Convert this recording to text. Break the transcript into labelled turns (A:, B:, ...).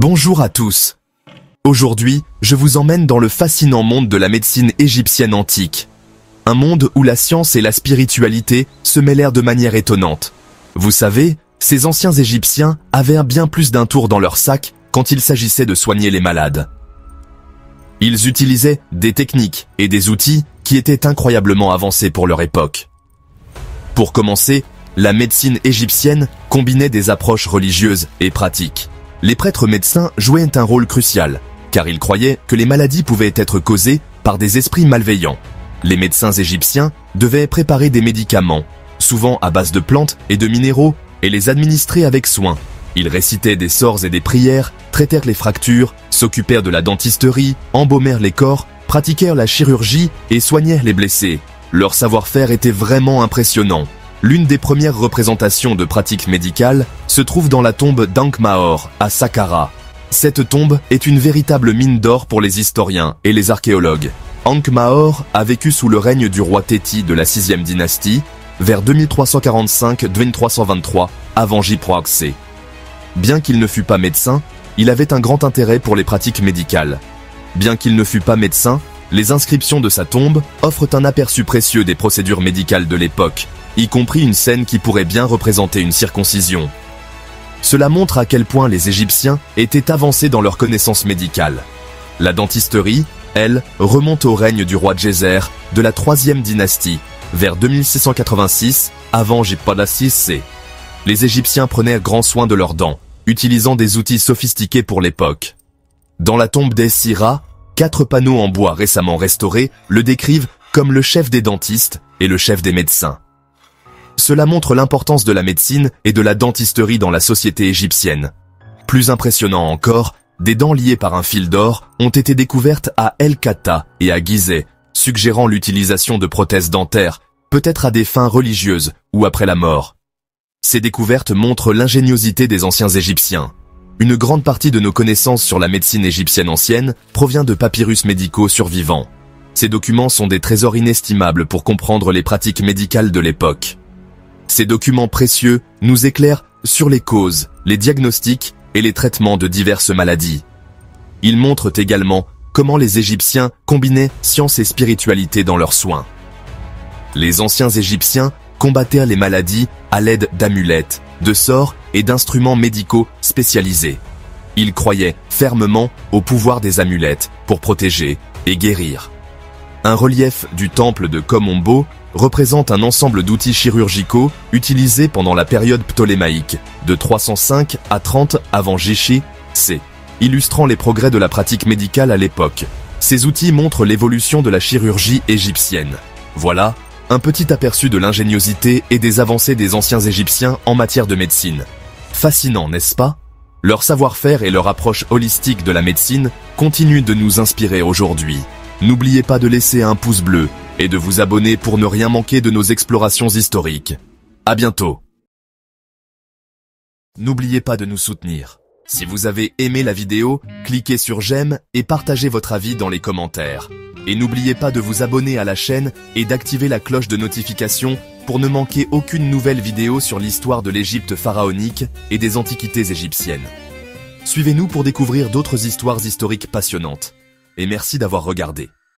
A: Bonjour à tous. Aujourd'hui, je vous emmène dans le fascinant monde de la médecine égyptienne antique. Un monde où la science et la spiritualité se mêlèrent de manière étonnante. Vous savez, ces anciens Égyptiens avaient bien plus d'un tour dans leur sac quand il s'agissait de soigner les malades. Ils utilisaient des techniques et des outils qui étaient incroyablement avancés pour leur époque. Pour commencer, la médecine égyptienne combinait des approches religieuses et pratiques. Les prêtres médecins jouaient un rôle crucial, car ils croyaient que les maladies pouvaient être causées par des esprits malveillants. Les médecins égyptiens devaient préparer des médicaments, souvent à base de plantes et de minéraux, et les administrer avec soin. Ils récitaient des sorts et des prières, traitèrent les fractures, s'occupèrent de la dentisterie, embaumèrent les corps, pratiquèrent la chirurgie et soignèrent les blessés. Leur savoir-faire était vraiment impressionnant. L'une des premières représentations de pratiques médicales se trouve dans la tombe d'Ankh-Mahor, à Saqqara. Cette tombe est une véritable mine d'or pour les historiens et les archéologues. Ankh-Mahor a vécu sous le règne du roi Téti de la 6e dynastie, vers 2345-2323 avant J.C. Bien qu'il ne fût pas médecin, il avait un grand intérêt pour les pratiques médicales. Bien qu'il ne fût pas médecin, les inscriptions de sa tombe offrent un aperçu précieux des procédures médicales de l'époque, y compris une scène qui pourrait bien représenter une circoncision. Cela montre à quel point les Égyptiens étaient avancés dans leurs connaissances médicales. La dentisterie, elle, remonte au règne du roi Djéser de la 3e dynastie, vers 2686 avant J.C. Les Égyptiens prenaient grand soin de leurs dents, utilisant des outils sophistiqués pour l'époque. Dans la tombe d'Es-Sira, 4 panneaux en bois récemment restaurés le décrivent comme le chef des dentistes et le chef des médecins. Cela montre l'importance de la médecine et de la dentisterie dans la société égyptienne. Plus impressionnant encore, des dents liées par un fil d'or ont été découvertes à El Khatta et à Gizeh, suggérant l'utilisation de prothèses dentaires, peut-être à des fins religieuses ou après la mort. Ces découvertes montrent l'ingéniosité des anciens Égyptiens. Une grande partie de nos connaissances sur la médecine égyptienne ancienne provient de papyrus médicaux survivants. Ces documents sont des trésors inestimables pour comprendre les pratiques médicales de l'époque. Ces documents précieux nous éclairent sur les causes, les diagnostics et les traitements de diverses maladies. Ils montrent également comment les Égyptiens combinaient science et spiritualité dans leurs soins. Les anciens Égyptiens combattèrent les maladies à l'aide d'amulettes, de sorts et d'instruments médicaux spécialisés. Ils croyaient fermement au pouvoir des amulettes pour protéger et guérir. Un relief du temple de Kom-Ombo représente un ensemble d'outils chirurgicaux utilisés pendant la période ptolémaïque, de 305 à 30 avant J.C., illustrant les progrès de la pratique médicale à l'époque. Ces outils montrent l'évolution de la chirurgie égyptienne. Voilà un petit aperçu de l'ingéniosité et des avancées des anciens Égyptiens en matière de médecine. Fascinant, n'est-ce pas? Leur savoir-faire et leur approche holistique de la médecine continuent de nous inspirer aujourd'hui. N'oubliez pas de laisser un pouce bleu et de vous abonner pour ne rien manquer de nos explorations historiques. À bientôt. N'oubliez pas de nous soutenir. Si vous avez aimé la vidéo, cliquez sur j'aime et partagez votre avis dans les commentaires. Et n'oubliez pas de vous abonner à la chaîne et d'activer la cloche de notification pour ne manquer aucune nouvelle vidéo sur l'histoire de l'Égypte pharaonique et des antiquités égyptiennes. Suivez-nous pour découvrir d'autres histoires historiques passionnantes. Et merci d'avoir regardé.